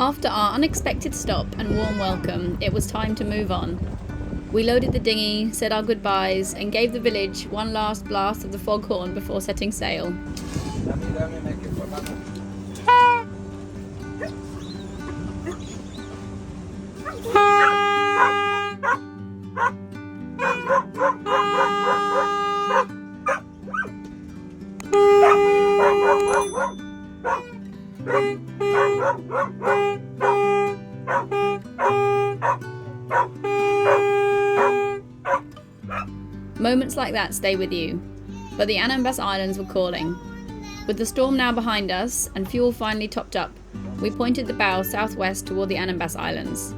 After our unexpected stop and warm welcome, it was time to move on. We loaded the dinghy, said our goodbyes, and gave the village one last blast of the foghorn before setting sail. Moments like that stay with you, but the Anambas Islands were calling. With the storm now behind us and fuel finally topped up, we pointed the bow southwest toward the Anambas Islands.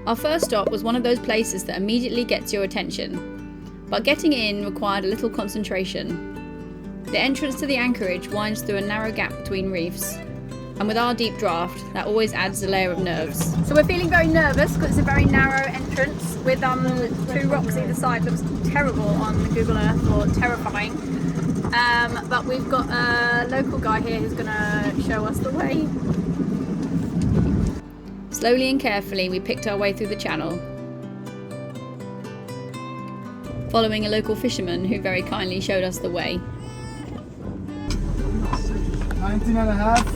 Our first stop was one of those places that immediately gets your attention, but getting in required a little concentration. The entrance to the anchorage winds through a narrow gap between reefs, and with our deep draft, that always adds a layer of nerves. So we're feeling very nervous because it's a very narrow entrance with 2 rocks either side. Looks terrible on Google Earth, or terrifying. But we've got a local guy here who's going to show us the way. Slowly and carefully, we picked our way through the channel, following a local fisherman who very kindly showed us the way. 19 and a half.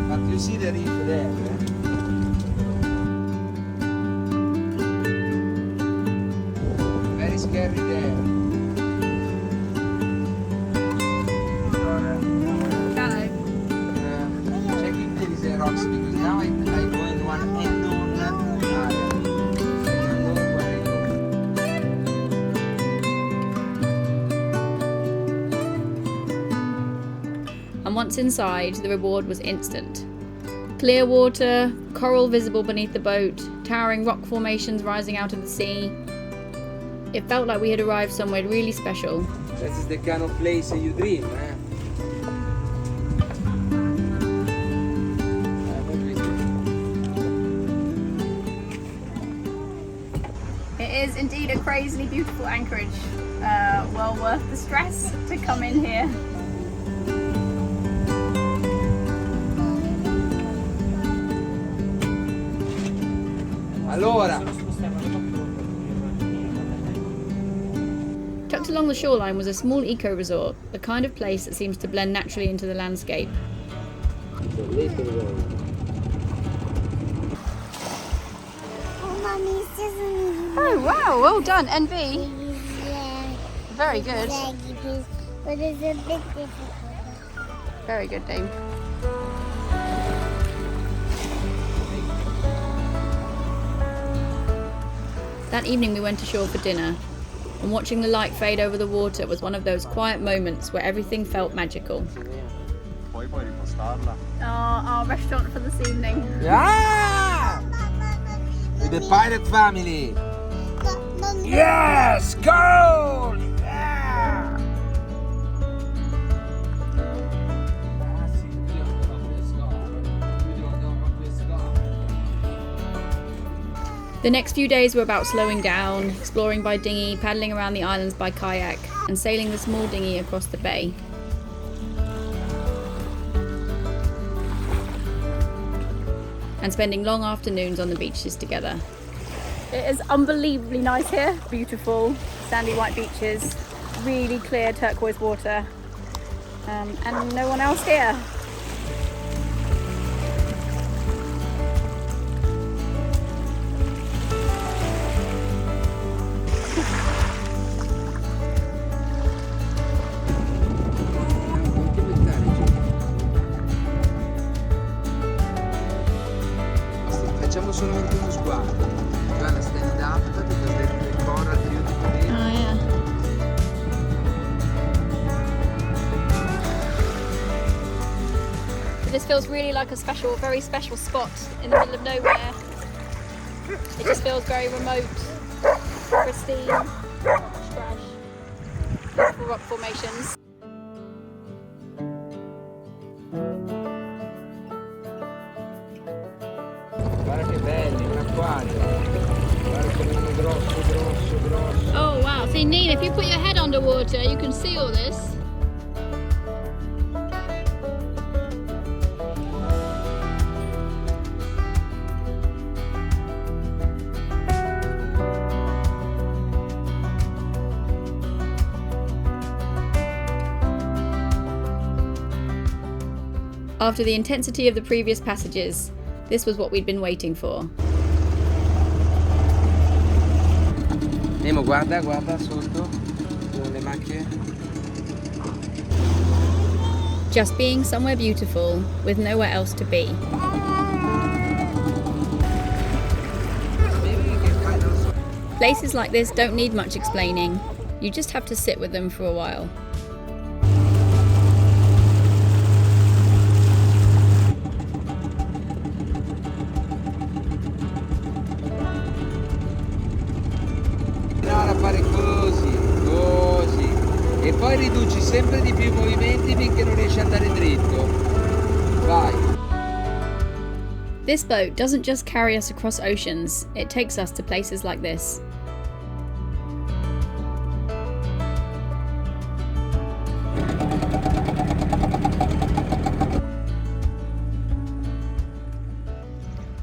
But you see the reef there. Very scary there. Checking there is a rocks because now I go in one unknown area. And once inside, the reward was instant. Clear water, coral visible beneath the boat, towering rock formations rising out of the sea. It felt like we had arrived somewhere really special. This is the kind of place you dream, eh? It is indeed a crazily beautiful anchorage. Well worth the stress to come in here. Allora. Tucked along the shoreline was a small eco-resort, the kind of place that seems to blend naturally into the landscape. Oh wow, well done, NB. Very good. But it's a bit difficult. Very good, Dave. That evening we went ashore for dinner, and watching the light fade over the water was one of those quiet moments where everything felt magical. Our restaurant for this evening. Yeah! With the pirate family. Yes! Go! Yeah! The next few days were about slowing down, exploring by dinghy, paddling around the islands by kayak, and sailing the small dinghy across the bay. And spending long afternoons on the beaches together. It is unbelievably nice here. Beautiful sandy white beaches, really clear turquoise water, and no one else here. Facciamo solamente uno sguardo. Guarda, stand up because the coral beautiful. Oh yeah. This feels really like a special, very special spot in the middle of nowhere. It just feels very remote, pristine, fresh, beautiful rock formations. Guarda che belli, un acquario. Oh wow, see Nina, if you put your head underwater you can see all this. After the intensity of the previous passages, this was what we'd been waiting for. Nemo, guarda, guarda sotto, le macchie. Just being somewhere beautiful with nowhere else to be. Places like this don't need much explaining. You just have to sit with them for a while. Fare così, così e poi riduci sempre di più i movimenti finché non riesci ad andare dritto. Vai. This boat doesn't just carry us across oceans, it takes us to places like this.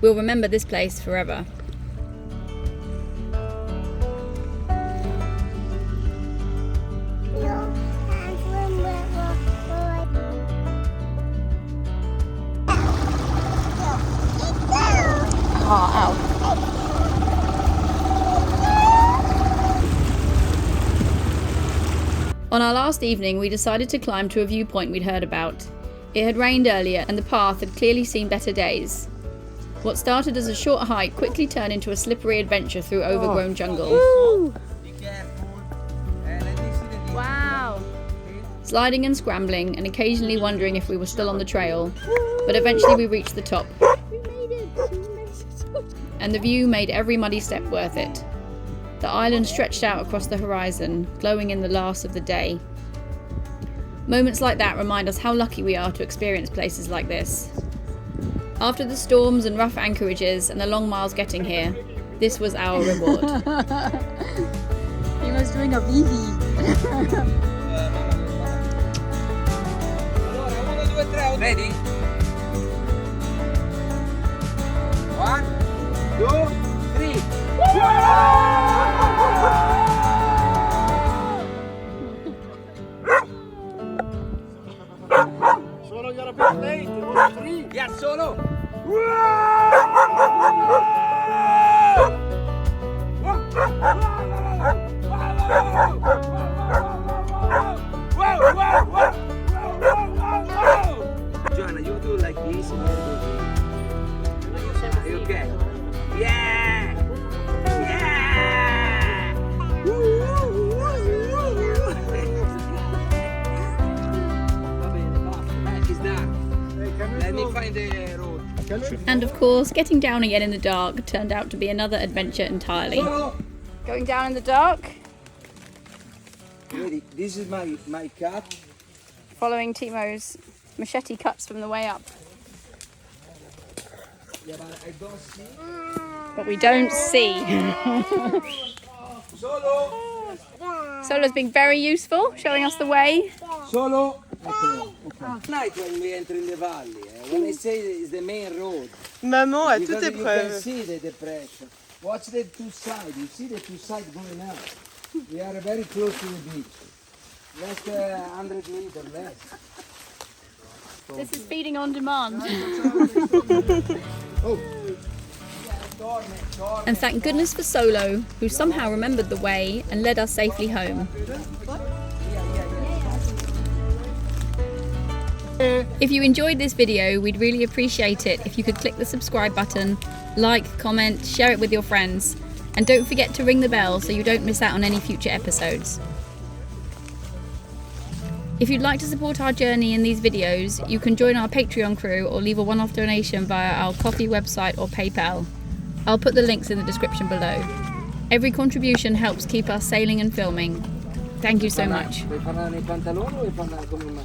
We'll remember this place forever. On our last evening, we decided to climb to a viewpoint we'd heard about. It had rained earlier and the path had clearly seen better days. What started as a short hike quickly turned into a slippery adventure through overgrown jungle. Be careful. Let me see the Wow! Sliding and scrambling and occasionally wondering if we were still on the trail, but eventually we reached the top. We made it. And the view made every muddy step worth it. The island stretched out across the horizon, glowing in the last of the day. Moments like that remind us how lucky we are to experience places like this. After the storms and rough anchorages and the long miles getting here, this was our reward. He was doing a vivi. Ready? 1, 2, 3. Solo you're a bit late. It was 3. Yeah, solo. Joanna, you do like this and then do this. Are you okay? Yeah! Yeah! Va bene, basta. It's done. Let me find the road. And of course, getting down again in the dark turned out to be another adventure entirely. Going down in the dark, Ready? This is my cat. following Timo's machete cuts from the way up. Yeah, but I don't see. But we don't see. Solo! Solo's been very useful, showing us the way. Solo! Okay. Night when we enter in the valley. When I say it's the main road. Maman a Because tout you can épreuve. see the depression. Watch the two sides. You see the two sides going up. We are very close to the beach. Less 100 meters less. This is feeding on demand. And thank goodness for Solo, who somehow remembered the way and led us safely home. If you enjoyed this video, we'd really appreciate it if you could click the subscribe button, like, comment, share it with your friends, and don't forget to ring the bell so you don't miss out on any future episodes. If you'd like to support our journey in these videos, you can join our Patreon crew or leave a one-off donation via our Ko-fi website or PayPal. I'll put the links in the description below. Every contribution helps keep us sailing and filming. Thank you so much. Vuoi parlare nei pantaloni o vuoi parlare come una...